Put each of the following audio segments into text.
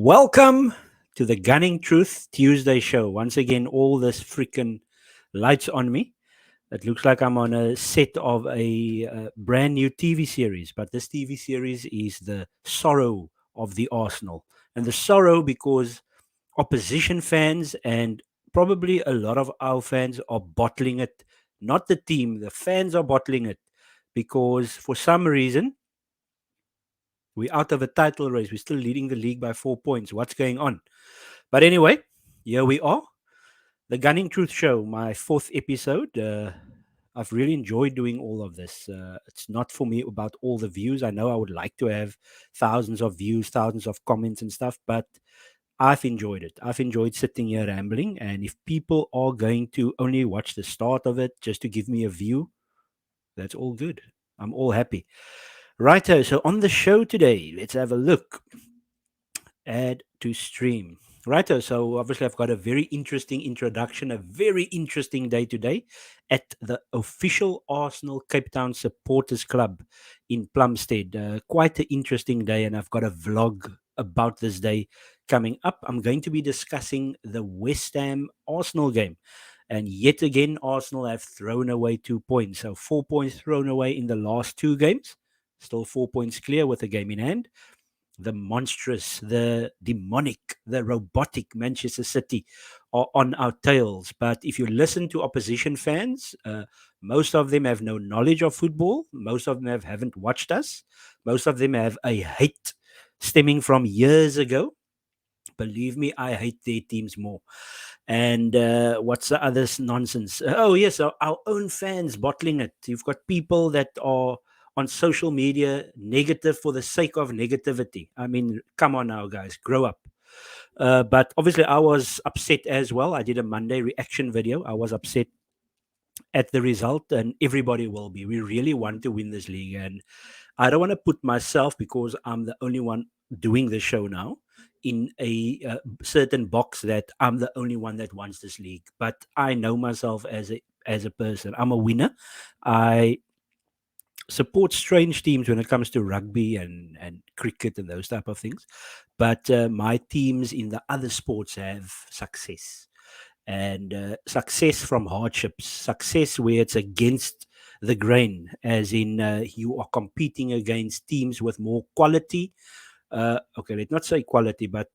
Welcome to the Gunning Truth Tuesday show. Once again, all this freaking lights on me. It looks like I'm on a set of a brand new TV series, but this TV series is the sorrow of the Arsenal. And the sorrow because opposition fans and probably a lot of our fans are bottling it. Not the team, the fans are bottling it because for some reason we're out of a title race. We're still leading the league by 4 points. What's going on? But anyway, here we are. The Gunning Truth Show, my fourth episode. I've really enjoyed doing all of this. It's not for me about all the views. I know I would like to have thousands of views, thousands of comments and stuff, but I've enjoyed it. I've enjoyed sitting here rambling. And if people are going to only watch the start of it just to give me a view, that's all good. I'm all happy. Righto, so on the show today, let's have a look. Add to stream. Righto, so obviously I've got a very interesting introduction, a very interesting day today at the official Arsenal Cape Town Supporters Club in Plumstead. Quite an interesting day, and I've got a vlog about this day coming up. I'm going to be discussing the West Ham Arsenal game. And yet again, Arsenal have thrown away 2 points. So 4 points thrown away in the last two games. Still 4 points clear with a game in hand. The monstrous, the demonic, the robotic Manchester City are on our tails. But if you listen to opposition fans, most of them have no knowledge of football. Most of them haven't watched us. Most of them have a hate stemming from years ago. Believe me, I hate their teams more. And what's the other nonsense? Oh, yes, our own fans bottling it. You've got people that are on social media negative for the sake of negativity. I mean, come on now, guys, grow up. But obviously, I was upset as well. I did a Monday reaction video. I was upset at the result, and everybody will be. We really want to win this league, and I don't want to put myself, because I'm the only one doing the show now, in a certain box that I'm the only one that wants this league. But I know myself as a person. I'm a winner. I support strange teams when it comes to rugby and cricket and those type of things. But my teams in the other sports have success, and success from hardships, success where it's against the grain, as in you are competing against teams with more quality. Okay, let's not say quality, but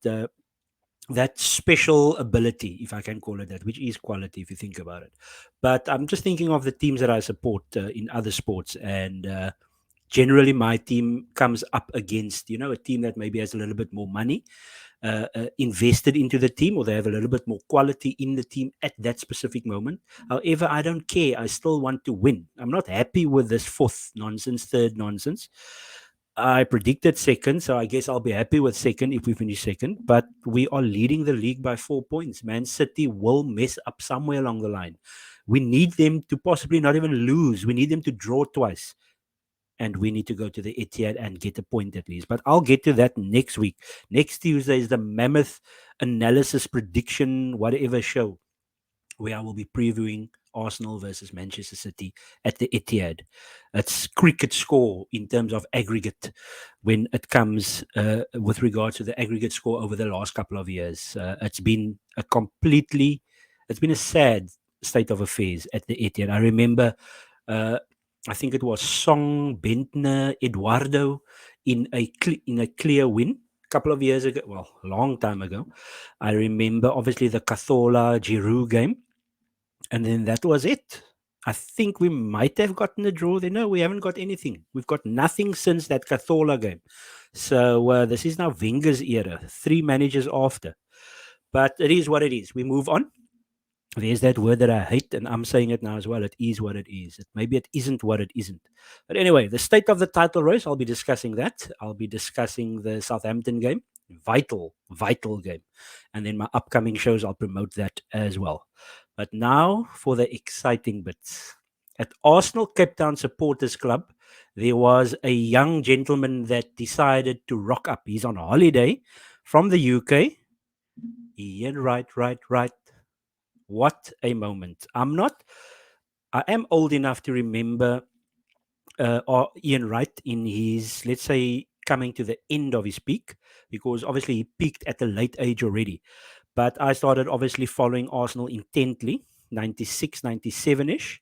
that special ability, if I can call it that, which is quality if you think about it. But I'm just thinking of the teams that I support in other sports, and generally my team comes up against, a team that maybe has a little bit more money invested into the team, or they have a little bit more quality in the team at that specific moment. However, I don't care. I still want to win. I'm not happy with this fourth nonsense, third nonsense. I predicted second, so I guess I'll be happy with second if we finish second. But we are leading the league by 4 points. Man City will mess up somewhere along the line. We need them to possibly not even lose. We need them to draw twice, and we need to go to the Etihad and get a point at least. But I'll get to that next week. Next Tuesday is the mammoth analysis prediction, whatever show, where I will be previewing Arsenal versus Manchester City at the Etihad. It's cricket score in terms of aggregate when it comes with regards to the aggregate score over the last couple of years. It's been a sad state of affairs at the Etihad. I remember uh, I think it was Song, Bentner, Eduardo in a clear win a couple of years ago. Well, a long time ago. I remember obviously the Cathola Giroud game, and then that was it. I think we might have gotten a draw there. No, we haven't got anything. We've got nothing since that Cathola game. So this is now Wenger's era, 3 managers after. But it is what it is. We move on. There's that word that I hate, and I'm saying it now as well. It is what it is. Maybe it isn't what it isn't. But anyway, the state of the title race, I'll be discussing that. I'll be discussing the Southampton game. Vital, vital game. And then my upcoming shows, I'll promote that as well. But now for the exciting bits. At Arsenal Cape Town Supporters Club, there was a young gentleman that decided to rock up. He's on holiday from the UK. Ian Wright, right. What a moment. I am old enough to remember Ian Wright in his, let's say, coming to the end of his peak, because obviously he peaked at a late age already. But I started obviously following Arsenal intently, 96, 97 ish.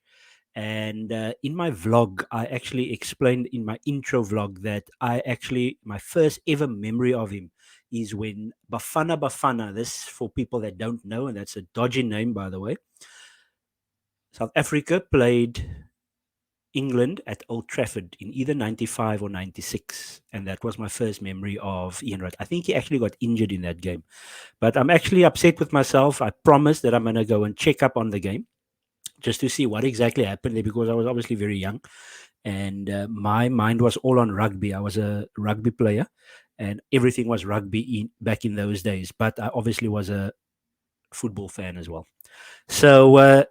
And in my vlog, I actually explained in my intro vlog that my first ever memory of him is when Bafana, this for people that don't know, and that's a dodgy name, by the way, South Africa played England at Old Trafford in either 95 or 96. And that was my first memory of Ian Wright. I think he actually got injured in that game. But I'm actually upset with myself. I promised that I'm going to go and check up on the game just to see what exactly happened there, because I was obviously very young and my mind was all on rugby. I was a rugby player and everything was rugby back in those days. But I obviously was a football fan as well. So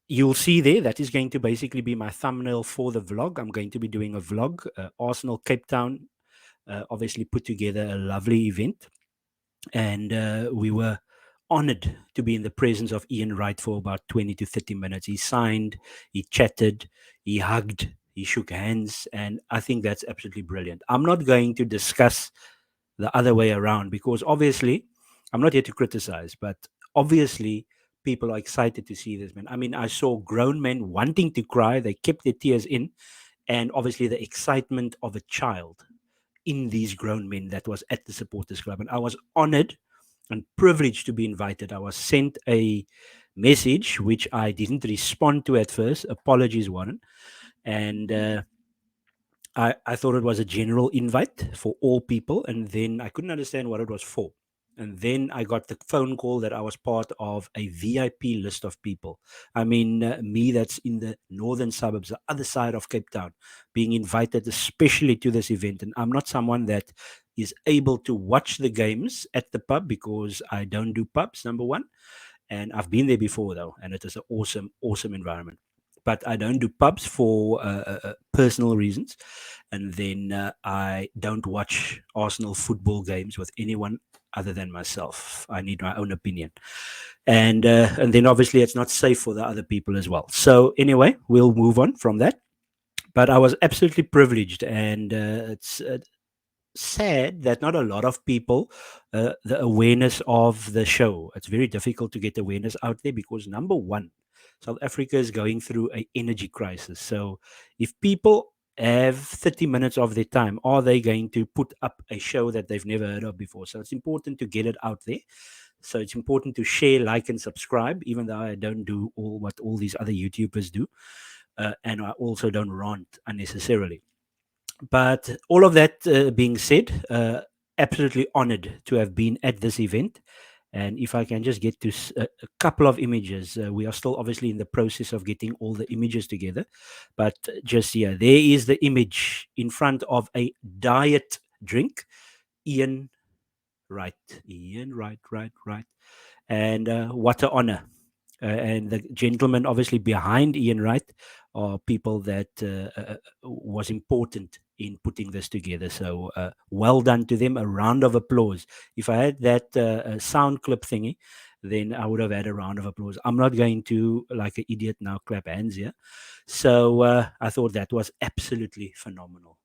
you'll see there, that is going to basically be my thumbnail for the vlog. I'm going to be doing a vlog, Arsenal Cape Town, obviously put together a lovely event. And we were honored to be in the presence of Ian Wright for about 20 to 30 minutes. He signed, he chatted, he hugged, he shook hands, and I think that's absolutely brilliant. I'm not going to discuss the other way around, because obviously I'm not here to criticize, but obviously people are excited to see this man. I mean, I saw grown men wanting to cry, they kept their tears in, and obviously the excitement of a child in these grown men that was at the supporters club. And I was honored and privileged to be invited. I was sent a message which I didn't respond to at first. Apologies, Warren. And I thought it was a general invite for all people, and then I couldn't understand what it was for. And then I got the phone call that I was part of a VIP list of people. I mean, me that's in the northern suburbs, the other side of Cape Town, being invited especially to this event. And I'm not someone that is able to watch the games at the pub because I don't do pubs, number one. And I've been there before though, and it is an awesome, awesome environment. But I don't do pubs for personal reasons, and then I don't watch Arsenal football games with anyone other than myself. I need my own opinion, and then obviously it's not safe for the other people as well. So anyway, we'll move on from that. But I was absolutely privileged, and it's sad that not a lot of people the awareness of the show. It's very difficult to get awareness out there because number one, South Africa is going through a energy crisis. So if people have 30 minutes of their time, are they going to put up a show that they've never heard of before? So it's important to get it out there. So it's important to share, like, and subscribe, even though I don't do all what all these other YouTubers do, and I also don't rant unnecessarily. But all of that being said, absolutely honored to have been at this event. And if I can just get to a couple of images, we are still obviously in the process of getting all the images together. But just here, there is the image in front of a diet drink. Ian Wright. Ian Wright, right. And what an honor. And the gentleman obviously behind Ian Wright are people that was important in putting this together. So well done to them. A round of applause. If I had that sound clip thingy, then I would have had a round of applause. I'm not going to, like an idiot now, clap hands here. So I thought that was absolutely phenomenal.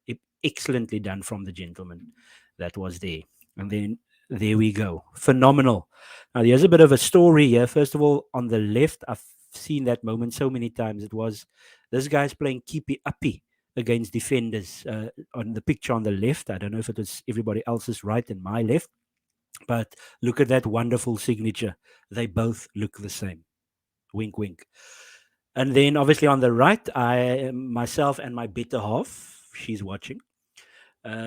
Excellently done from the gentleman that was there. And then there we go. Phenomenal. Now, there's a bit of a story here. First of all, on the left, I've seen that moment so many times. It was this guy's playing keepy uppy against defenders on the picture on the left. I don't know if it was everybody else's right and my left, but look at that wonderful signature. They both look the same. Wink, wink. And then obviously on the right, myself and my better half, she's watching.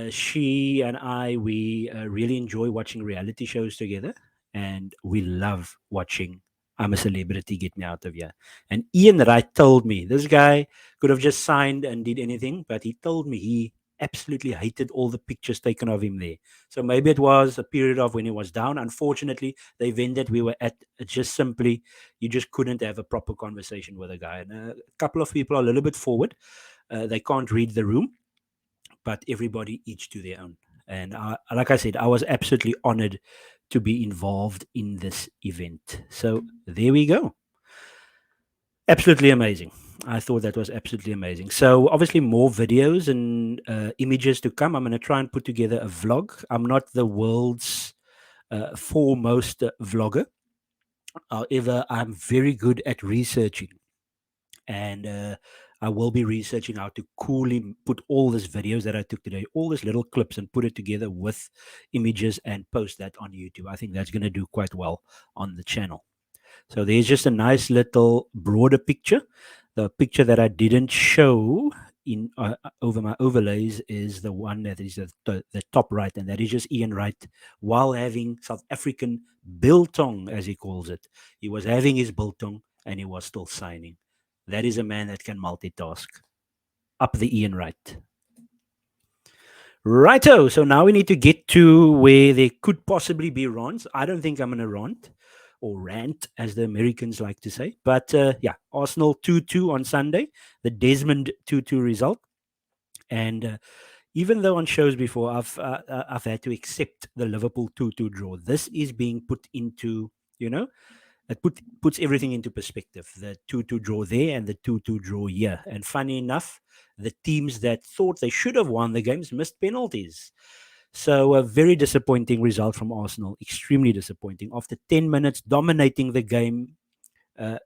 She and I, we really enjoy watching reality shows together, and we love watching I'm a Celebrity, Get Me Out of Here. And Ian Wright told me this guy could have just signed and did anything, but he told me he absolutely hated all the pictures taken of him there. So maybe it was a period of when he was down. Unfortunately, the event that we were at, it just simply, you just couldn't have a proper conversation with a guy. And a couple of people are a little bit forward. They can't read the room, but everybody each to their own. And like I said, I was absolutely honored to be involved in this event. So there we go. Absolutely amazing. I thought that was absolutely amazing. So obviously more videos and images to come. I'm going to try and put together a vlog. I'm not the world's foremost vlogger. However, I'm very good at researching, and I will be researching how to coolly put all these videos that I took today, all these little clips, and put it together with images and post that on YouTube. I think that's going to do quite well on the channel. So there's just a nice little broader picture. The picture that I didn't show in over my overlays is the one that is the top right, and that is just Ian Wright while having South African biltong, as he calls it. He was having his biltong and he was still signing. That is a man that can multitask. Up the Ian Wright. Righto. So now we need to get to where there could possibly be rants. I don't think I'm going to rant or rant, as the Americans like to say. But yeah, Arsenal 2-2 on Sunday, the Desmond 2-2 result. And even though on shows before I've had to accept the Liverpool 2-2 draw, this is being put into, you know, it puts everything into perspective. The 2-2 draw there and the 2-2 draw here. And funny enough, the teams that thought they should have won the games missed penalties. So a very disappointing result from Arsenal. Extremely disappointing. After 10 minutes dominating the game, uh,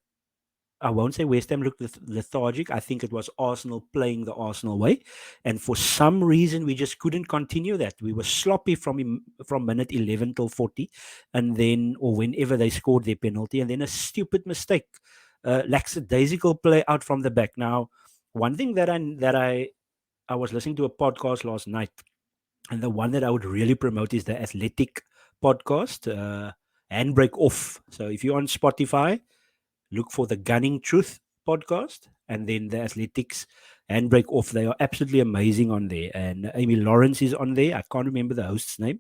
I won't say West Ham looked lethargic. I think it was Arsenal playing the Arsenal way, and for some reason we just couldn't continue that. We were sloppy from minute 11 till 40, and then or whenever they scored their penalty, and then a stupid mistake, lackadaisical play out from the back. Now, one thing that I was listening to a podcast last night, and the one that I would really promote is the Athletic podcast, Handbrake Off. So if you're on Spotify, look for the Gunning Truth podcast and then the Athletics Handbrake Off. They are absolutely amazing on there. And Amy Lawrence is on there. I can't remember the host's name.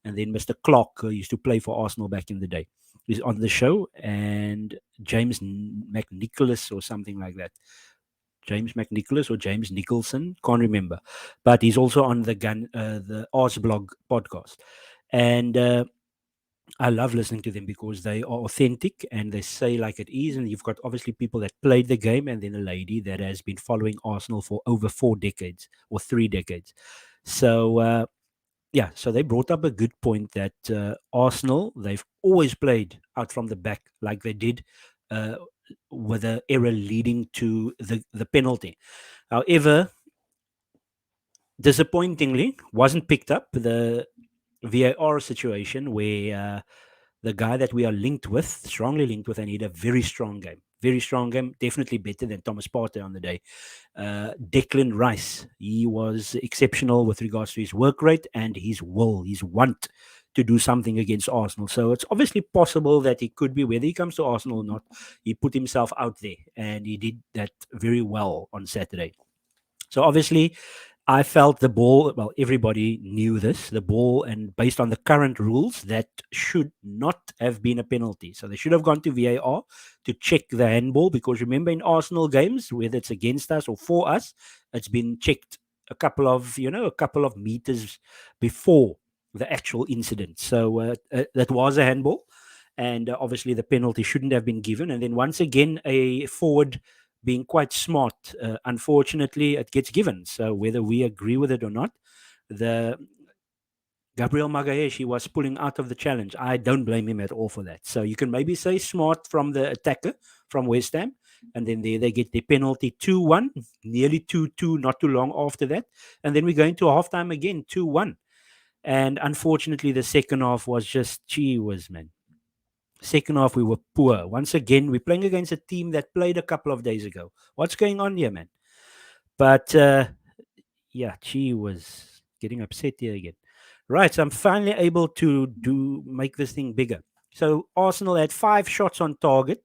And then Mr. Clark, who used to play for Arsenal back in the day, is on the show. And James McNicholas or something like that. James McNicholas or James Nicholson, can't remember. But he's also on the Ars Blog podcast. And I love listening to them because they are authentic and they say like it is. And you've got obviously people that played the game and then a lady that has been following Arsenal for over 4 decades or 3 decades. So, yeah, so they brought up a good point that Arsenal, they've always played out from the back like they did uh, with an error leading to the penalty. However, disappointingly, wasn't picked up. The VAR situation where the guy that we are linked with, strongly linked with, and he had a very strong game. Very strong game, definitely better than Thomas Partey on the day. Declan Rice, he was exceptional with regards to his work rate and his will, his want to do something against Arsenal. So it's obviously possible that he could be, whether he comes to Arsenal or not, he put himself out there and he did that very well on Saturday. So obviously, I felt the ball, well, everybody knew this, the ball, and based on the current rules, that should not have been a penalty. So they should have gone to VAR to check the handball because remember in Arsenal games, whether it's against us or for us, it's been checked a couple of meters before the actual incident. So that was a handball. And obviously the penalty shouldn't have been given. And then once again, a forward being quite smart, unfortunately, it gets given. So whether we agree with it or not, the Gabriel Magalhaes, he was pulling out of the challenge. I don't blame him at all for that. So you can maybe say smart from the attacker from West Ham, and then they get the penalty 2-1, nearly 2-2, not too long after that. And then we go into halftime again, 2-1. And unfortunately, the second half was just, gee whiz, man. Second half, we were poor. Once again, we're playing against a team that played a couple of days ago. What's going on here, man? But yeah, she was getting upset here again. Right, so I'm finally able to make this thing bigger. So Arsenal had 5 shots on target.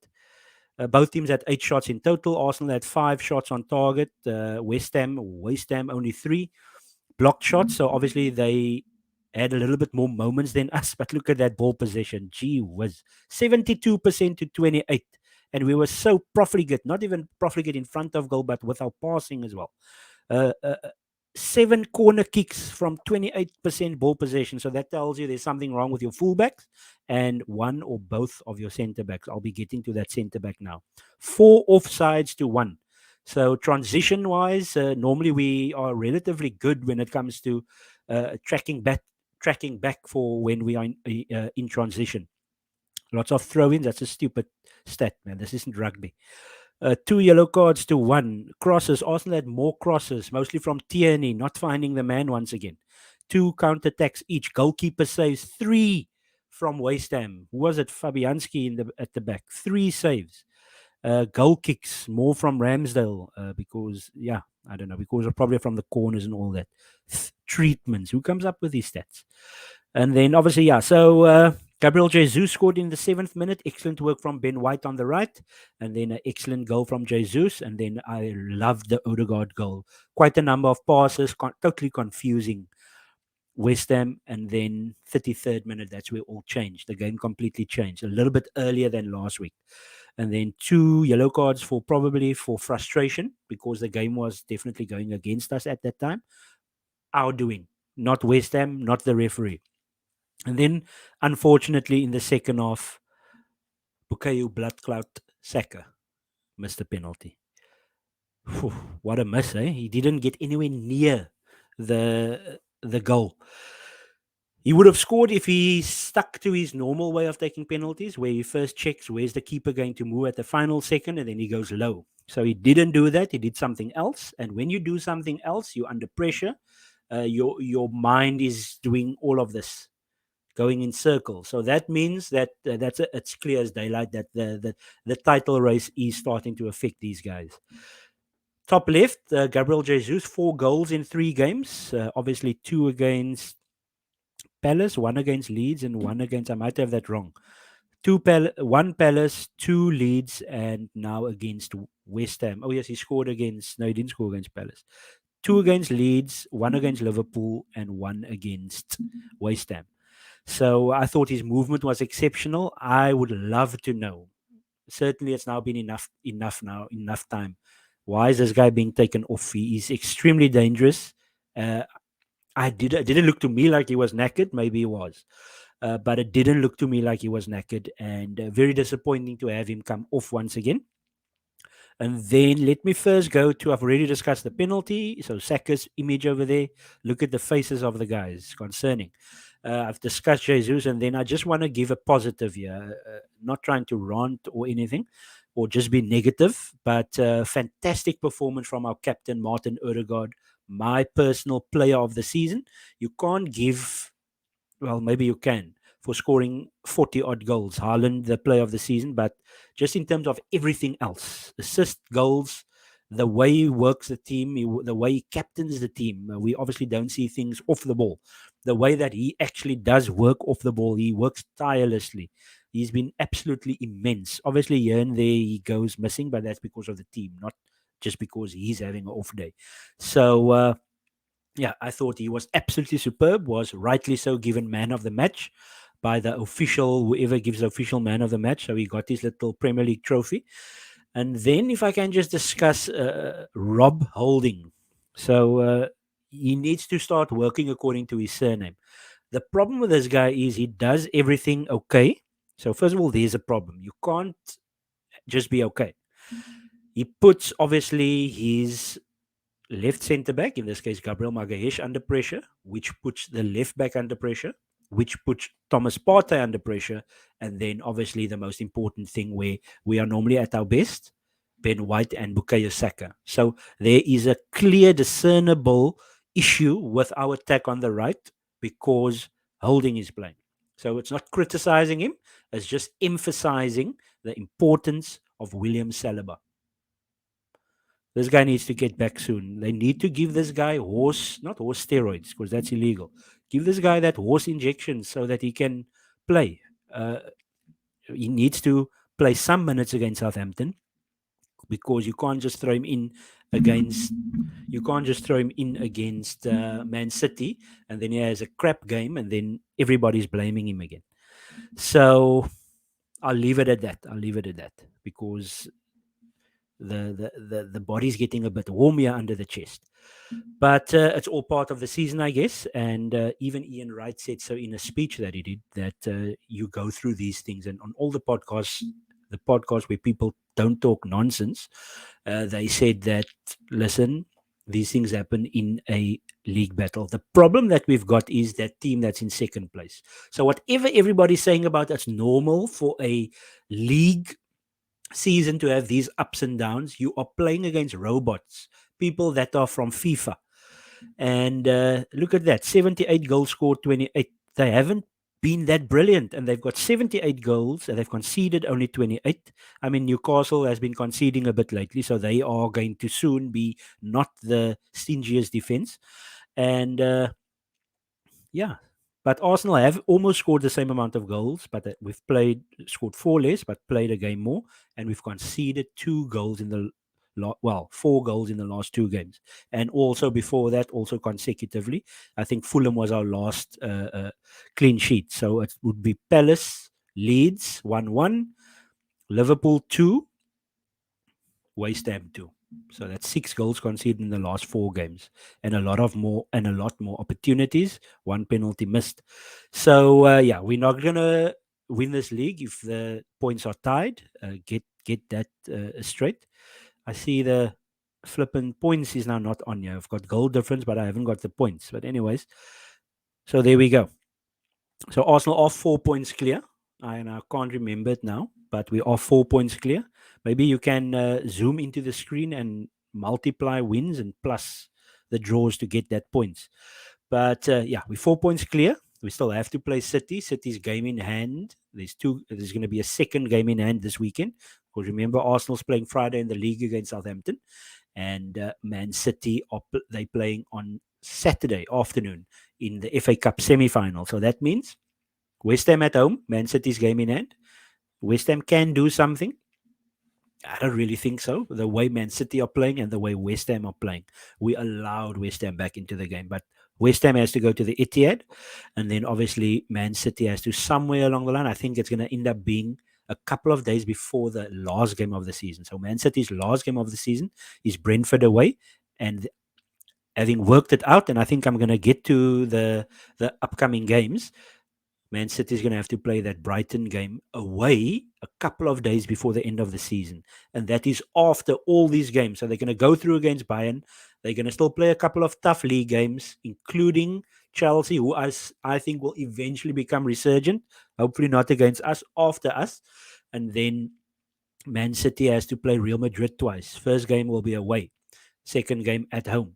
Both teams had 8 shots in total. Arsenal had 5 shots on target. West Ham only 3 blocked shots. So obviously they had a little bit more moments than us. But look at that ball possession. Gee was 72% to 28. And we were so profligate, not even profligate in front of goal, but with our passing as well. Uh, uh, uh, 7 corner kicks from 28% ball possession. So that tells you there's something wrong with your fullbacks and one or both of your centre backs. I'll be getting to that centre back now. 4 offsides to 1. So transition-wise, normally we are relatively good when it comes to tracking back for when we are in transition. Lots of throw-ins. That's a stupid stat, man. This isn't rugby. Two yellow cards to one. Crosses. Arsenal had more crosses, mostly from Tierney, not finding the man once again. Two counter-attacks each. Goalkeeper saves three from West Ham. Who was it? Fabianski at the back. Three saves. Goal kicks, more from Ramsdale because, yeah, I don't know, because of probably from the corners and all that. Treatments. Who comes up with these stats? And then obviously, yeah, so Gabriel Jesus scored in the 7th minute. Excellent work from Ben White on the right. And then an excellent goal from Jesus. And then I loved the Odegaard goal. Quite a number of passes, totally confusing West Ham. And then 33rd minute, that's where all changed. The game completely changed a little bit earlier than last week. And then two yellow cards for probably for frustration because the game was definitely going against us at that time. Our doing, not West Ham, not the referee. And then, unfortunately, in the second half, Bukayo Bloodclout Saka missed the penalty. Whew, what a miss, eh? He didn't get anywhere near the goal. He would have scored if he stuck to his normal way of taking penalties, where he first checks where's the keeper going to move at the final second, and then he goes low. So he didn't do that. He did something else. And when you do something else, you're under pressure. Your mind is doing all of this, going in circles. So that means that it's clear as daylight that the title race is starting to affect these guys. Top left, Gabriel Jesus, 4 goals in 3 games. Obviously, 2 against Palace, 1 against Leeds, and 1 against, I might have that wrong. 1 Palace, 2 Leeds, and now against West Ham. Oh, yes, he scored against, no, he didn't score against Palace. 2 against Leeds, 1 against Liverpool, and 1 against West Ham. So I thought his movement was exceptional. I would love to know. Certainly, it's now been enough time. Why is this guy being taken off? He is extremely dangerous. Uh, it didn't look to me like he was knackered. Maybe he was, but it didn't look to me like he was knackered. And very disappointing to have him come off once again. And then let me first go to, I've already discussed the penalty. So Saka's image over there. Look at the faces of the guys. Concerning. I've discussed Jesus, and then I just want to give a positive here. Not trying to rant or anything, or just be negative, but fantastic performance from our captain, Martin Odegaard, my personal player of the season. You can't give, well, maybe you can, for scoring 40 odd goals. Haaland, the player of the season, but just in terms of everything else, assist, goals, the way he works the team, the way he captains the team. We obviously don't see things off the ball. The way that he actually does work off the ball, he works tirelessly. He's been absolutely immense. Obviously, here and there he goes missing, but that's because of the team, not just because he's having an off day. So, yeah, I thought he was absolutely superb, was rightly so given man of the match by the official, whoever gives the official man of the match. So he got his little Premier League trophy. And then, if I can just discuss Rob Holding. So he needs to start working according to his surname. The problem with this guy is he does everything okay. So, first of all, there's a problem. You can't just be okay. He puts, obviously, his left centre back, in this case Gabriel Magalhaes, under pressure, which puts the left back under pressure, which puts Thomas Partey under pressure, and then obviously the most important thing where we are normally at our best, Ben White and Bukayo Saka. So there is a clear, discernible issue with our attack on the right because Holding is playing. So it's not criticizing him, it's just emphasizing the importance of William Saliba. This guy needs to get back soon. They need to give this guy not horse steroids, because that's illegal. Give this guy that horse injection so that he can play. He needs to play some minutes against Southampton because you can't just throw him in against. You can't just throw him in against Man City and then he has a crap game and then everybody's blaming him again. So I'll leave it at that. Because the body's getting a bit warmer under the chest. But it's all part of the season, I guess. And even Ian Wright said so in a speech that he did, that you go through these things. And on all the podcasts, the podcast where people don't talk nonsense, they said that, listen, these things happen in a league battle. The problem that we've got is that team that's in second place. So whatever everybody's saying about that's normal for a league season to have these ups and downs, you are playing against robots, people that are from FIFA. And look at that, 78 goals scored, 28. They haven't been that brilliant, and they've got 78 goals, and they've conceded only 28. I mean, Newcastle has been conceding a bit lately, so they are going to soon be not the stingiest defense. And yeah, but Arsenal have almost scored the same amount of goals, but we've scored four less, but played a game more, and we've conceded 2 goals in the 4 goals in the last 2 games, and also before that, also consecutively. I think Fulham was our last clean sheet, so it would be Palace, Leeds 1-1, Liverpool 2, West Ham 2. So that's 6 goals conceded in the last 4 games, and a lot more opportunities. 1 penalty missed. So yeah, we're not gonna win this league if the points are tied. Get that straight. I see the flipping points is now not on here. I've got goal difference, but I haven't got the points. But anyways, so there we go. So Arsenal are 4 points clear. I can't remember it now, but we are 4 points clear. Maybe you can zoom into the screen and multiply wins and plus the draws to get that points. But yeah, we're 4 points clear. We still have to play City. City's game in hand. There's going to be a second game in hand this weekend. Because remember, Arsenal's playing Friday in the league against Southampton, and Man City they playing on Saturday afternoon in the FA Cup semi-final. So that means West Ham at home, Man City's game in hand. West Ham can do something. I don't really think so. The way Man City are playing and the way West Ham are playing, we allowed West Ham back into the game. But West Ham has to go to the Etihad, and then obviously Man City has to somewhere along the line. I think it's going to end up being a couple of days before the last game of the season. So Man City's last game of the season is Brentford away, and having worked it out, and I think I'm going to get to the upcoming games. Man City is going to have to play that Brighton game away a couple of days before the end of the season. And that is after all these games. So they're going to go through against Bayern. They're going to still play a couple of tough league games, including Chelsea, who I think will eventually become resurgent. Hopefully not against us, after us. And then Man City has to play Real Madrid twice. First game will be away. Second game at home.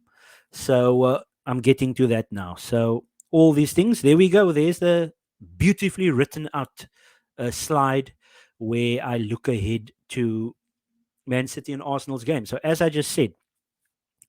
So I'm getting to that now. So all these things, there we go. There's the beautifully written out slide where I look ahead to Man City and Arsenal's game. So as I just said,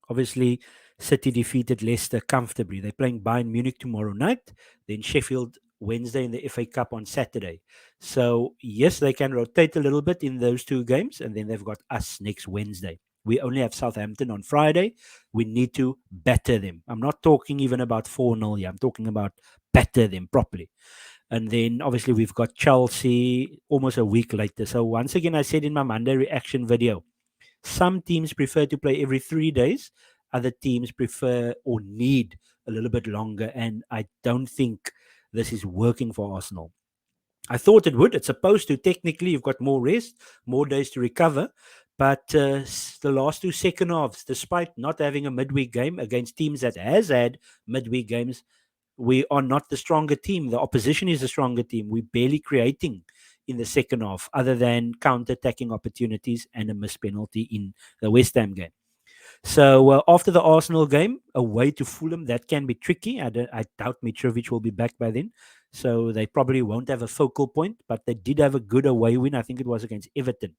obviously City defeated Leicester comfortably. They're playing Bayern Munich tomorrow night, then Sheffield Wednesday in the FA Cup on Saturday. So yes, they can rotate a little bit in those 2 games, and then they've got us next Wednesday. We only have Southampton on Friday. We need to batter them. I'm not talking even about 4-0 here. I'm talking about batter them properly. And then obviously we've got Chelsea almost a week later. So once again, I said in my Monday reaction video, some teams prefer to play every 3 days. Other teams prefer or need a little bit longer. And I don't think this is working for Arsenal. I thought it would. It's supposed to. Technically, you've got more rest, more days to recover. But the last 2 second halves, despite not having a midweek game against teams that has had midweek games, we are not the stronger team. The opposition is the stronger team. We're barely creating in the second half, other than counter-attacking opportunities and a missed penalty in the West Ham game. So after the Arsenal game, away to Fulham, that can be tricky. I doubt Mitrovic will be back by then. So they probably won't have a focal point, but they did have a good away win. I think it was against Everton.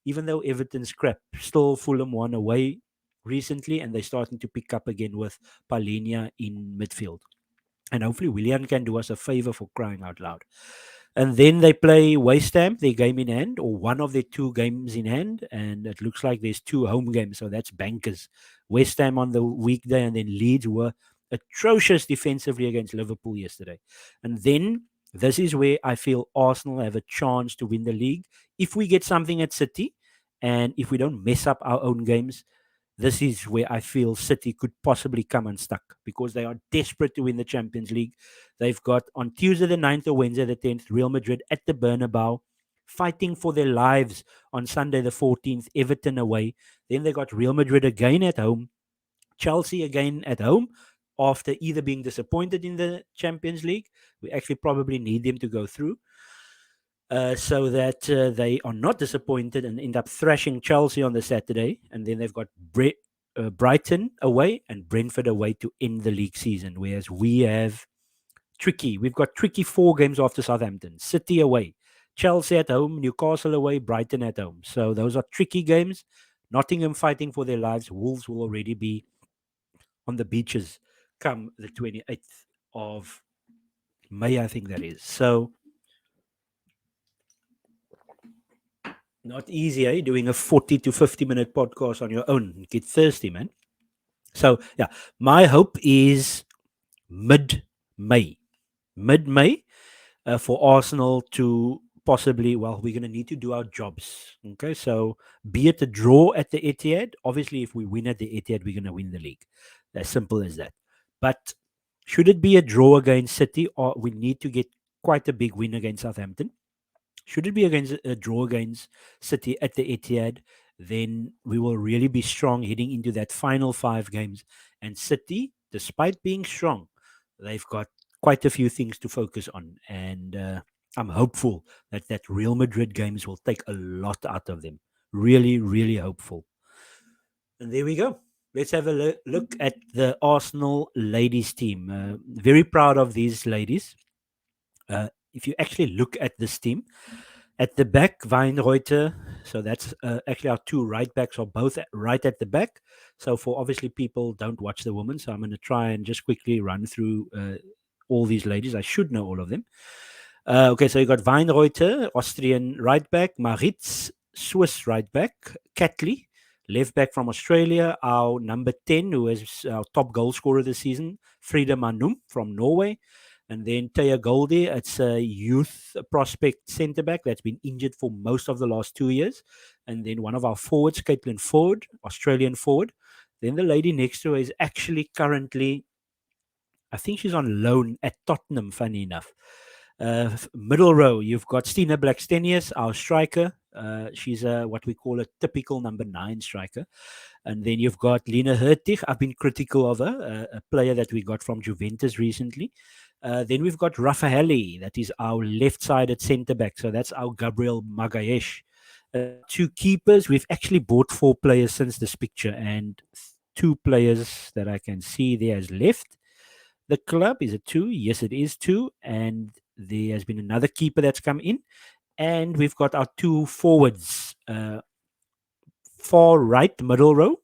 Even though Everton's crap, still Fulham won away recently, and they're starting to pick up again with Palhinha in midfield. And hopefully Willian can do us a favor, for crying out loud. And then they play West Ham, their game in hand, or one of their 2 games in hand. And it looks like there's 2 home games. So that's bankers. West Ham on the weekday, and then Leeds were atrocious defensively against Liverpool yesterday. And then this is where I feel Arsenal have a chance to win the league. If we get something at City, and if we don't mess up our own games, this is where I feel City could possibly come unstuck, because they are desperate to win the Champions League. They've got on Tuesday the 9th or Wednesday the 10th, Real Madrid at the Bernabeu. fighting for their lives on Sunday the 14th, Everton away. Then they got Real Madrid again at home, Chelsea again at home. After either being disappointed in the Champions League, we actually probably need them to go through so that they are not disappointed and end up thrashing Chelsea on the Saturday. And then they've got Brighton away and Brentford away to end the league season. Whereas we've got tricky 4 games after Southampton, City away, Chelsea at home, Newcastle away, Brighton at home. So those are tricky games. Nottingham fighting for their lives. Wolves will already be on the beaches come the 28th of May, I think that is. So not easy, eh? Doing a 40 to 50-minute podcast on your own. Get thirsty, man. So, yeah, my hope is mid-May. Mid-May for Arsenal to possibly, well, we're going to need to do our jobs. Okay, so be it a draw at the Etihad. Obviously, if we win at the Etihad, we're going to win the league. As simple as that. But should it be a draw against City, or we need to get quite a big win against Southampton? Should it be against a draw against City at the Etihad, then we will really be strong heading into that final 5 games. And City, despite being strong, they've got quite a few things to focus on. And I'm hopeful that that Real Madrid games will take a lot out of them. Really, really hopeful. And there we go. Let's have a look at the Arsenal ladies team. Very proud of these ladies. If you actually look at this team, at the back, Weinreuter. So that's actually our 2 right backs are both right at the back. So for obviously people don't watch the women, so I'm going to try and just quickly run through all these ladies. I should know all of them. Okay, so you got Weinreuter, Austrian right back, Maritz, Swiss right back, Catley, left back from Australia, our number 10, who is our top goal scorer this season, Frida Manum from Norway. And then Taya Goldie, it's a youth prospect centre back that's been injured for most of the last 2 years. And then one of our forwards, Caitlin Ford, Australian forward. Then the lady next to her is actually currently, I think she's on loan at Tottenham, funny enough. Middle row, you've got Stina Blackstenius, our striker. She's what we call a typical number 9 striker. And then you've got Lena Hertig. I've been critical of her, a player that we got from Juventus recently. Then we've got Raffaelli, that is our left-sided centre back. So that's our Gabriel Magayesh. 2 keepers. We've actually bought 4 players since this picture, and 2 players that I can see there has left the club. Is it 2? Yes, it is 2. And there has been another keeper that's come in. And we've got our 2 forwards. Far right, middle row.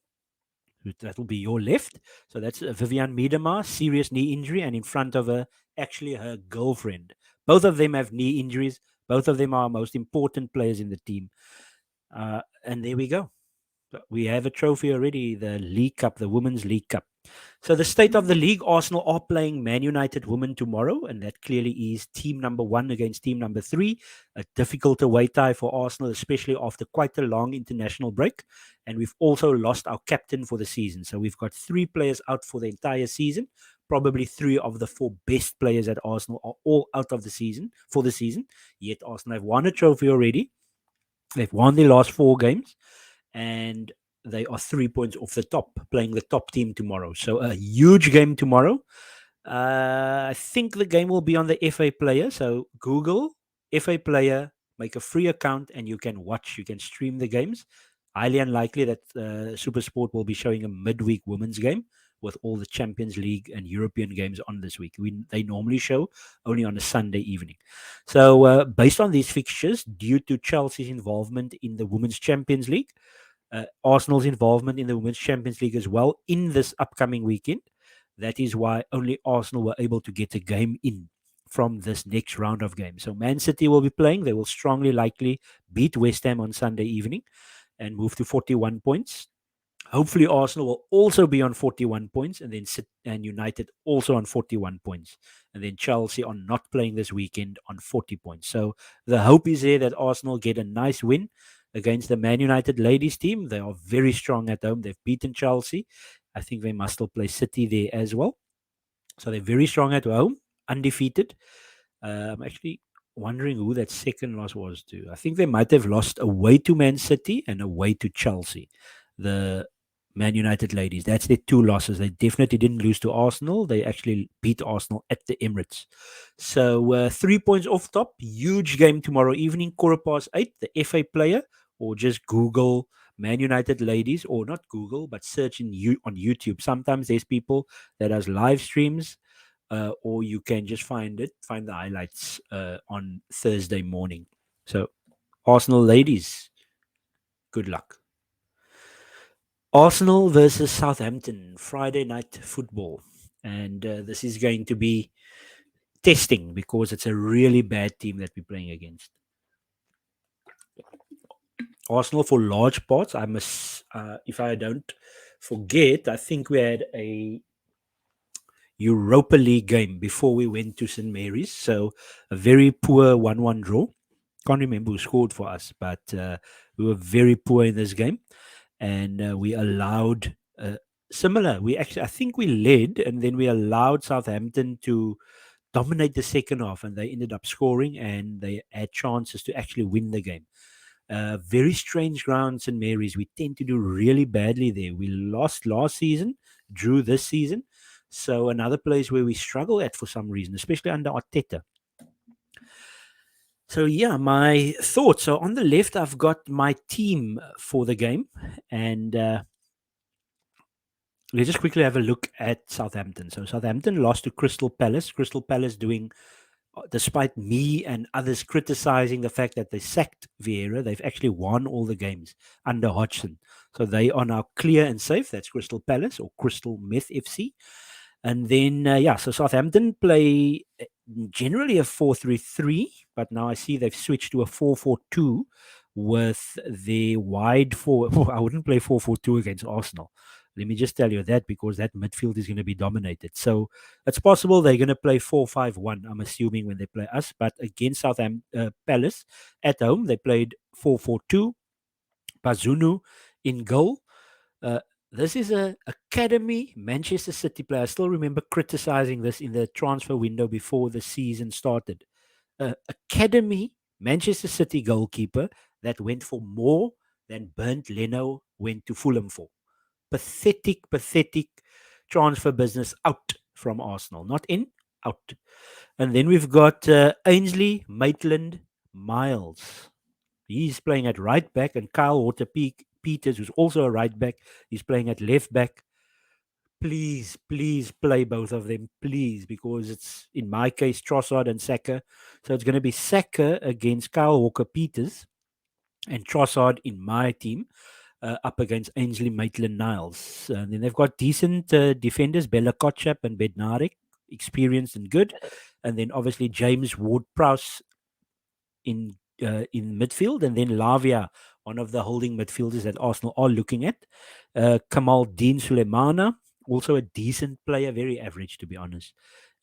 That will be your left. So that's Vivian Miedema, serious knee injury, and in front of her, actually her girlfriend. Both of them have knee injuries. Both of them are our most important players in the team. And there we go. We have a trophy already, the League Cup, the Women's League Cup. So the state of the league, Arsenal are playing Man United women tomorrow, and that clearly is team number 1 against team number 3. A difficult away tie for Arsenal, especially after quite a long international break. And we've also lost our captain for the season. So we've got 3 players out for the entire season. Probably 3 of the 4 best players at Arsenal are all out of the season for the season. Yet Arsenal have won a trophy already. They've won their last 4 games. And they are 3 points off the top, playing the top team tomorrow. So a huge game tomorrow. I think the game will be on the FA Player. So Google FA Player, make a free account, and you can watch. You can stream the games. Highly unlikely that SuperSport will be showing a midweek women's game with all the Champions League and European games on this week. They normally show only on a Sunday evening. So based on these fixtures, due to Chelsea's involvement in the Women's Champions League, Arsenal's involvement in the Women's Champions League as well in this upcoming weekend. That is why only Arsenal were able to get a game in from this next round of games. So Man City will be playing. They will strongly likely beat West Ham on Sunday evening and move to 41 points. Hopefully, Arsenal will also be on 41 points, and then and United also on 41 points. And then Chelsea are not playing this weekend on 40 points. So the hope is there that Arsenal get a nice win against the Man United ladies team. They are very strong at home. They've beaten Chelsea. I think they must still play City there as well. So they're very strong at home, undefeated. I'm actually wondering who that second loss was to. I think they might have lost away to Man City and away to Chelsea. The Man United ladies. That's their two losses. They definitely didn't lose to Arsenal. They actually beat Arsenal at the Emirates. So 3 points off top. Huge game tomorrow evening, 8:15. The FA player, or just Google Man United ladies, or not Google, but search on YouTube. Sometimes there's people that has live streams, or you can just find the highlights on Thursday morning. So, Arsenal ladies, good luck. Arsenal versus Southampton, Friday night football. And this is going to be testing because it's a really bad team that we're playing against. Arsenal, for large parts, I must, if I don't forget, I think we had a Europa League game before we went to St. Mary's. So a very poor 1-1 draw. Can't remember who scored for us, but we were very poor in this game. And we allowed similar. We actually, I think we led, and then we allowed Southampton to dominate the second half, and they ended up scoring, and they had chances to actually win the game. Very strange ground, St. Mary's. We tend to do really badly there. We lost last season, drew this season. So another place where we struggle at for some reason, especially under Arteta. So yeah, my thoughts. So on the left, I've got my team for the game, and let's just quickly have a look at Southampton. So Southampton lost to Crystal Palace. Crystal Palace doing, despite me and others criticizing the fact that they sacked Vieira, they've actually won all the games under Hodgson. So they are now clear and safe. That's Crystal Palace, or Crystal Meth FC. And then, so Southampton play generally a 4-3-3, but now I see they've switched to a 4-4-2 with the wide forward. I wouldn't play 4-4-2 against Arsenal. Let me just tell you that, because that midfield is going to be dominated. So it's possible they're going to play 4-5-1, I'm assuming, when they play us. But against Southampton Palace at home, they played 4-4-2. Bazunu in goal. Uh, this is a academy Manchester City player. I still remember criticizing this in the transfer window before the season started. Academy Manchester City goalkeeper that went for more than Bernd Leno went to Fulham for. Pathetic transfer business out from Arsenal. Not in, out. And then we've got Ainsley Maitland Miles. He's playing at right back, and Kyle Peters, who's also a right back, he's playing at left back. Please play both of them, please, because it's, in my case, Trossard and Saka. So it's going to be Saka against Kyle Walker-Peters and Trossard in my team, up against Ainsley Maitland-Niles. And then they've got decent defenders, Bella Kotchap and Bednarek, experienced and good. And then obviously James Ward-Prowse in midfield, and then Lavia, one of the holding midfielders that Arsenal are looking at. Kamal Dean Suleimana, also a decent player, very average to be honest.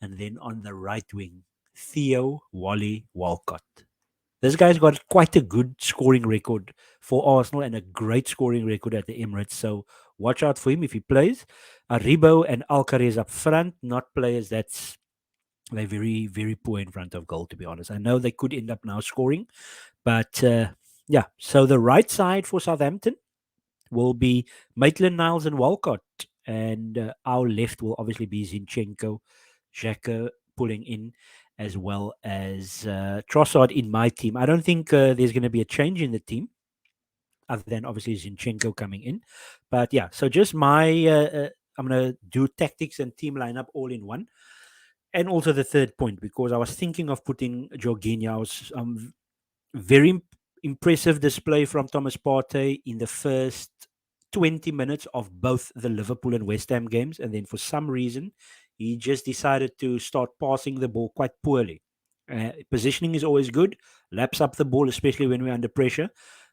And then on the right wing, Theo Wally Walcott. This guy's got quite a good scoring record for Arsenal and a great scoring record at the Emirates. So watch out for him if he plays. Aribo and Alcaraz up front, not players that's they're very poor in front of goal, to be honest. I know they could end up now scoring, but yeah. So the right side for Southampton will be Maitland, Niles, and Walcott, and our left will obviously be Zinchenko, Xhaka pulling in, as well as Trossard in my team. I don't think there's going to be a change in the team, other than obviously Zinchenko coming in. But yeah, so just my I'm going to do tactics and team lineup all in one. And also the third point, because I was thinking of putting Jorginho. I was very impressive display from Thomas Partey in the first 20 minutes of both the Liverpool and West Ham games. And then for some reason, he just decided to start passing the ball quite poorly. Positioning is always good, laps up the ball, especially when we're under pressure.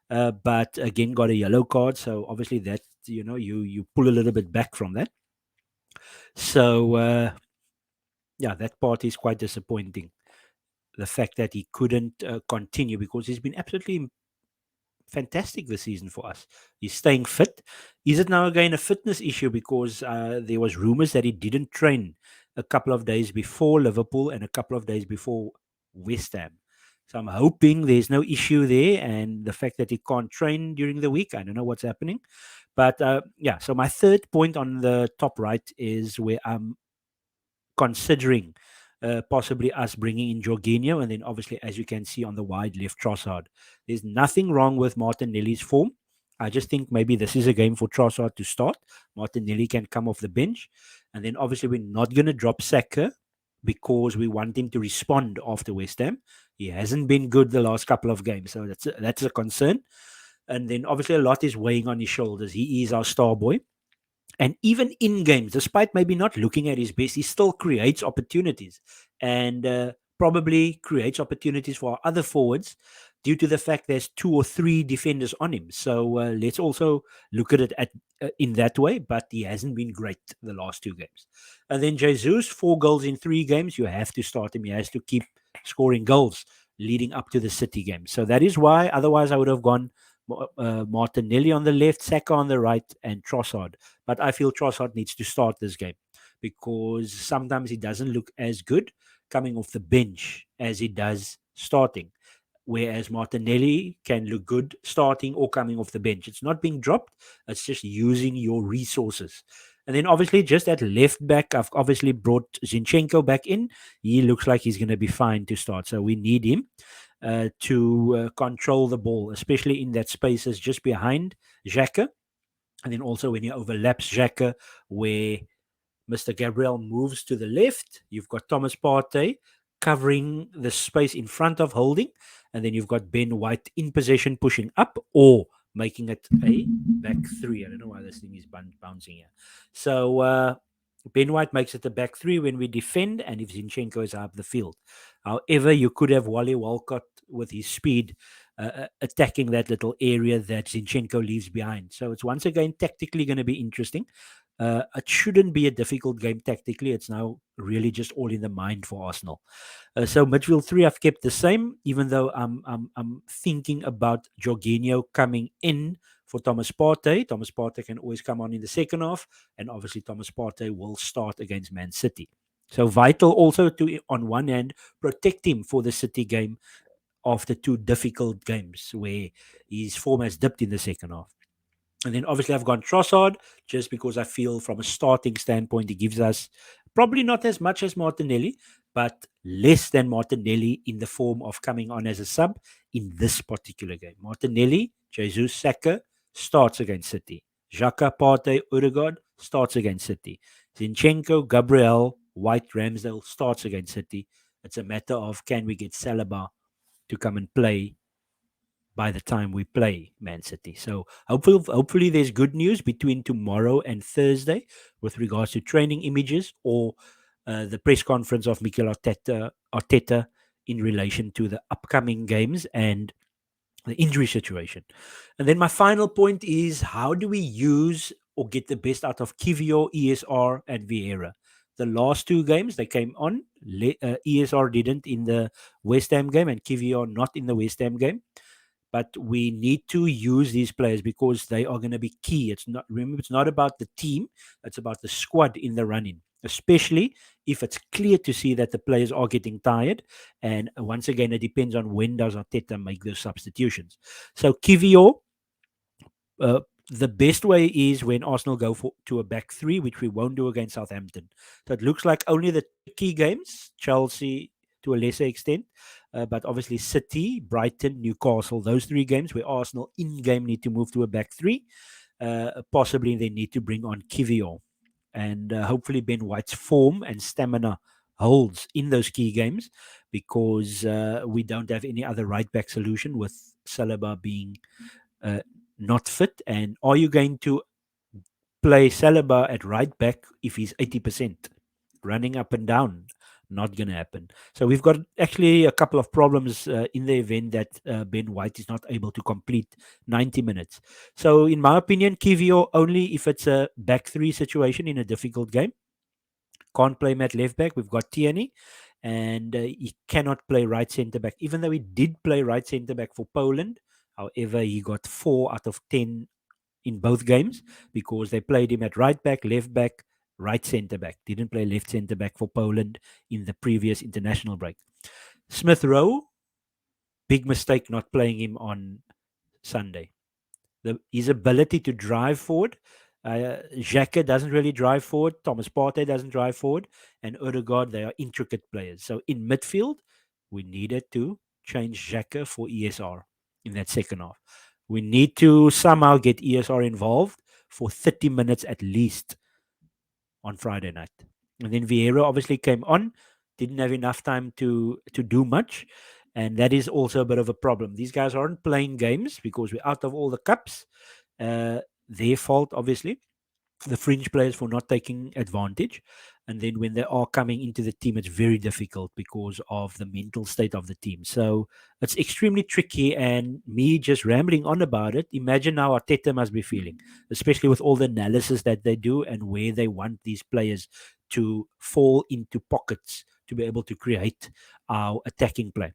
But again, got a yellow card. So obviously that, you pull a little bit back from that. So, yeah, that part is quite disappointing. The fact that he couldn't continue, because he's been absolutely fantastic this season for us. He's staying fit. Is it now again a fitness issue? Because there was rumors that he didn't train a couple of days before Liverpool and a couple of days before West Ham. So I'm hoping there's no issue there, and the fact that he can't train during the week, I don't know what's happening. But yeah, so my third point on the top right is where I'm considering possibly us bringing in Jorginho, and then obviously, as you can see on the wide left, Trossard. There's nothing wrong with Martinelli's form. I just think maybe this is a game for Trossard to start. Martinelli can come off the bench, and then obviously we're not going to drop Saka because we want him to respond after West Ham. He hasn't been good the last couple of games, so that's a concern. And then obviously a lot is weighing on his shoulders. He is our star boy. And even in games, despite maybe not looking at his best, he still creates opportunities and probably creates opportunities for our other forwards due to the fact there's two or three defenders on him. So let's also look at it in that way. But he hasn't been great the last two games. And then Jesus, 4 goals in 3 games. You have to start him. He has to keep scoring goals leading up to the City game. So that is why. Otherwise, I would have gone Martinelli on the left, Saka on the right, and Trossard. But I feel Trossard needs to start this game because sometimes he doesn't look as good coming off the bench as he does starting. Whereas Martinelli can look good starting or coming off the bench. It's not being dropped, it's just using your resources. And then obviously, just at left back, I've obviously brought Zinchenko back in. He looks like he's going to be fine to start. So we need him to control the ball, especially in that spaces just behind Xhaka. And then also when he overlaps Xhaka, where Mr. Gabriel moves to the left, you've got Thomas Partey covering the space in front of Holding, and then you've got Ben White in possession pushing up or making it a back three. I don't know why this thing is bouncing here. So Ben White makes it a back three when we defend, and if Zinchenko is up the field. However, you could have Wally Walcott with his speed attacking that little area that Zinchenko leaves behind. So it's once again tactically going to be interesting. It shouldn't be a difficult game tactically. It's now really just all in the mind for Arsenal. So midfield three, I've kept the same, even though I'm thinking about Jorginho coming in for Thomas Partey. Thomas Partey can always come on in the second half, and obviously Thomas Partey will start against Man City. So vital also to, on one hand, protect him for the City game after 2 difficult games where his form has dipped in the second half. And then obviously I've gone Trossard just because I feel from a starting standpoint, he gives us probably not as much as Martinelli, but less than Martinelli in the form of coming on as a sub in this particular game. Martinelli, Jesus, Saka starts against City. Xhaka, Partey, Odegaard starts against City. Zinchenko, Gabriel, White, Ramsdale starts against City. It's a matter of can we get Saliba to come and play by the time we play Man City. So hopefully there's good news between tomorrow and Thursday with regards to training images or the press conference of Mikel Arteta in relation to the upcoming games and the injury situation. And then my final point is how do we use or get the best out of Kivio, ESR, and Vieira? The last 2 games they came on. ESR didn't in the West Ham game and Kivio not in the West Ham game, but we need to use these players because they are going to be key. It's not, remember, it's not about the team, it's about the squad in the running, especially if it's clear to see that the players are getting tired. And once again, it depends on when does Arteta make those substitutions. So Kivio, uh, the best way is when Arsenal go to a back three, which we won't do against Southampton. So it looks like only the key games, Chelsea to a lesser extent, but obviously City, Brighton, Newcastle, those 3 games where Arsenal in game need to move to a back three. Possibly they need to bring on Kivio. And hopefully Ben White's form and stamina holds in those key games because we don't have any other right back solution with Saliba being uh, not fit. And are you going to play Saliba at right back if he's 80%? Running up and down, not going to happen. So we've got actually a couple of problems in the event that Ben White is not able to complete 90 minutes. So in my opinion, Kivio only if it's a back three situation in a difficult game. Can't play him at left back. We've got Tierney, and he cannot play right centre back, even though he did play right centre back for Poland. However, he got 4 out of 10 in both games because they played him at right back, left back, right centre back. Didn't play left centre back for Poland in the previous international break. Smith Rowe, big mistake not playing him on Sunday. His ability to drive forward. Xhaka doesn't really drive forward. Thomas Partey doesn't drive forward. And Odegaard, they are intricate players. So in midfield, we needed to change Xhaka for ESR in that second half. We need to somehow get ESR involved for 30 minutes at least on Friday night. And then Vieira obviously came on, didn't have enough time to do much. And that is also a bit of a problem. These guys aren't playing games because we're out of all the cups. Their fault, obviously, the fringe players for not taking advantage. And then when they are coming into the team, it's very difficult because of the mental state of the team. So it's extremely tricky. And me just rambling on about it, imagine how Arteta must be feeling, especially with all the analysis that they do and where they want these players to fall into pockets to be able to create our attacking play.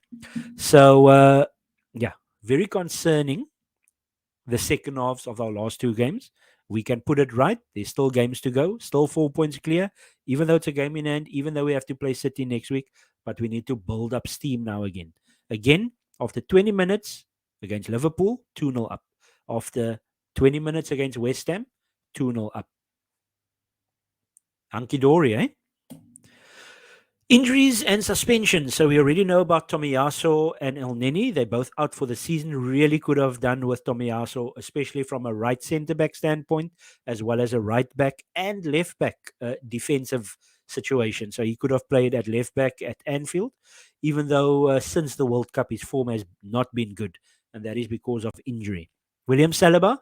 So, yeah, very concerning the second halves of our last two games. We can put it right. There's still games to go, still 4 points clear, even though it's a game in hand, even though we have to play City next week. But we need to build up steam now again. Again, after 20 minutes against Liverpool, 2-0 up. After 20 minutes against West Ham, 2-0 up. Hunky dory, eh? Injuries and suspensions. So we already know about Tomiyasu and El Neni. They're both out for the season. Really could have done with Tomiyasu, especially from a right centre back standpoint, as well as a right back and left back defensive situation. So he could have played at left back at Anfield, even though since the World Cup his form has not been good, and that is because of injury. William Saliba,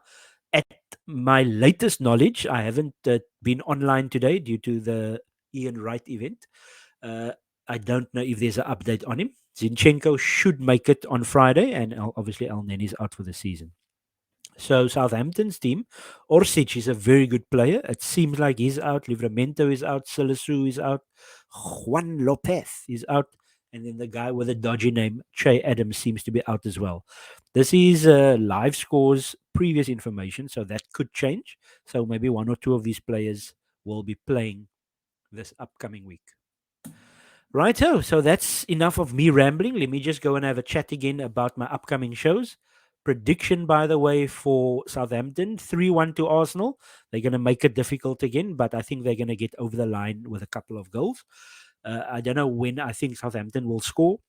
at my latest knowledge, I haven't been online today due to the Ian Wright event. Uh, I don't know if there's an update on him. Zinchenko should make it on Friday, and obviously El Neni's out for the season. So Southampton's team, Orsic is a very good player. It seems like he's out. Livramento is out. Salisu is out. Juan Lopez is out. And then the guy with a dodgy name, Che Adams, seems to be out as well. This is live scores, previous information, so that could change. So maybe one or two of these players will be playing this upcoming week. Righto, so that's enough of me rambling. Let me just go and have a chat again about my upcoming shows. Prediction, by the way, for Southampton 3-1 to Arsenal. They're going to make it difficult again, but I think they're going to get over the line with a couple of goals. I don't know when I think Southampton will score.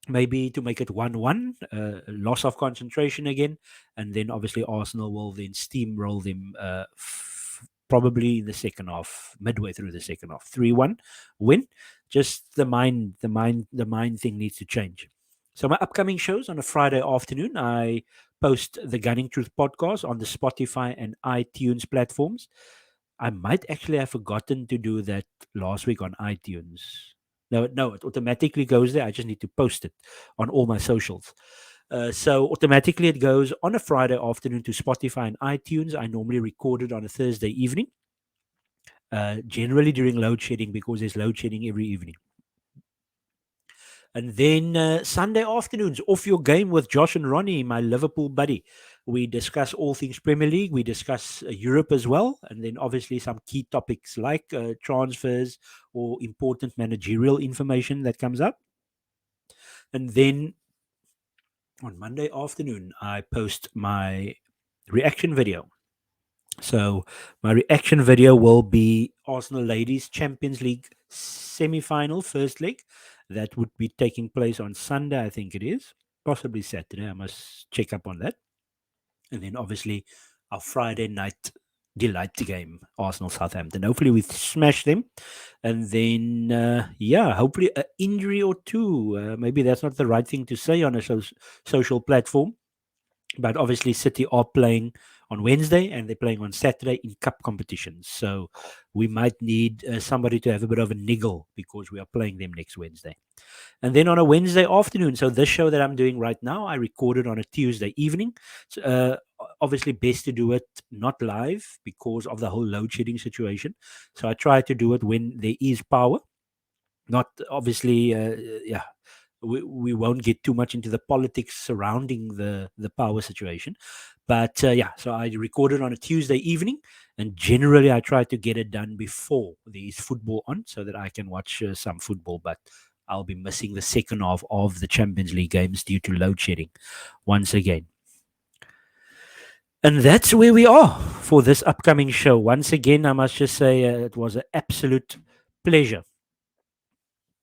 Maybe to make it 1-1, loss of concentration again. And then obviously Arsenal will then steamroll them probably in the second half, midway through the second half. 3-1 win. Just the mind thing needs to change. So my upcoming shows on a Friday afternoon, I post the Gunning Truth podcast on the Spotify and iTunes platforms. I might actually have forgotten to do that last week on iTunes. No, it automatically goes there. I just need to post it on all my socials. So automatically it goes on a Friday afternoon to Spotify and iTunes. I normally record it on a Thursday evening, generally during load shedding because there's load shedding every evening. And then Sunday afternoons, off your game with Josh and Roni, my Liverpool buddy. We discuss all things Premier League. We discuss Europe as well. And then obviously some key topics like transfers or important managerial information that comes up. And then on Monday afternoon, I post my reaction video. So my reaction video will be Arsenal Ladies Champions League semi-final, first leg. That would be taking place on Sunday, I think it is. Possibly Saturday. I must check up on that. And then obviously our Friday night delight game, Arsenal Southampton. Hopefully we smash them. And then, hopefully an injury or two. Maybe that's not the right thing to say on a social platform. But obviously City are playing on Wednesday and they're playing on Saturday in cup competitions. So we might need somebody to have a bit of a niggle because we are playing them next Wednesday. And then on a Wednesday afternoon, so this show that I'm doing right now, I recorded on a Tuesday evening. So, obviously best to do it not live because of the whole load shedding situation. So I try to do it when there is power. Not obviously, we won't get too much into the politics surrounding the power situation. But so I recorded on a Tuesday evening, and generally I try to get it done before there is football on so that I can watch some football. But I'll be missing the second half of the Champions League games due to load shedding once again. And that's where we are for this upcoming show. Once again, I must just say it was an absolute pleasure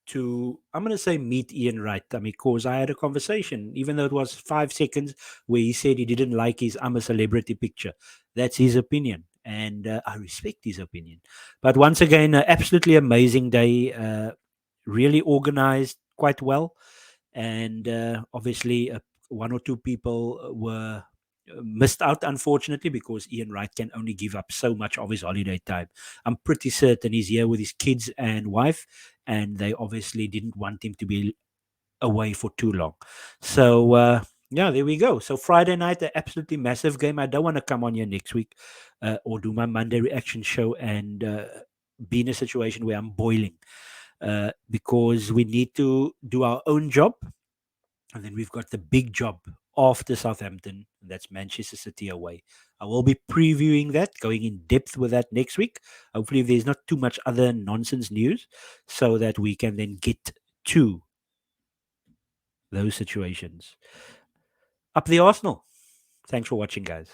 to, I'm going to say, meet Ian Wright. I mean, because I had a conversation, even though it was 5 seconds, where he said he didn't like his I'm a Celebrity picture. That's his opinion. And I respect his opinion. But once again, an absolutely amazing day, really organized quite well. And obviously, one or two people were missed out, unfortunately, because Ian Wright can only give up so much of his holiday time. I'm pretty certain he's here with his kids and wife, and they obviously didn't want him to be away for too long. So, yeah, there we go. So Friday night, an absolutely massive game. I don't want to come on here next week or do my Monday reaction show and be in a situation where I'm boiling because we need to do our own job. And then we've got the big job after Southampton, and that's Manchester City away. I will be previewing that, going in depth with that next week. Hopefully, there's not too much other nonsense news, so that we can then get to those situations. Up the Arsenal. Thanks for watching, guys.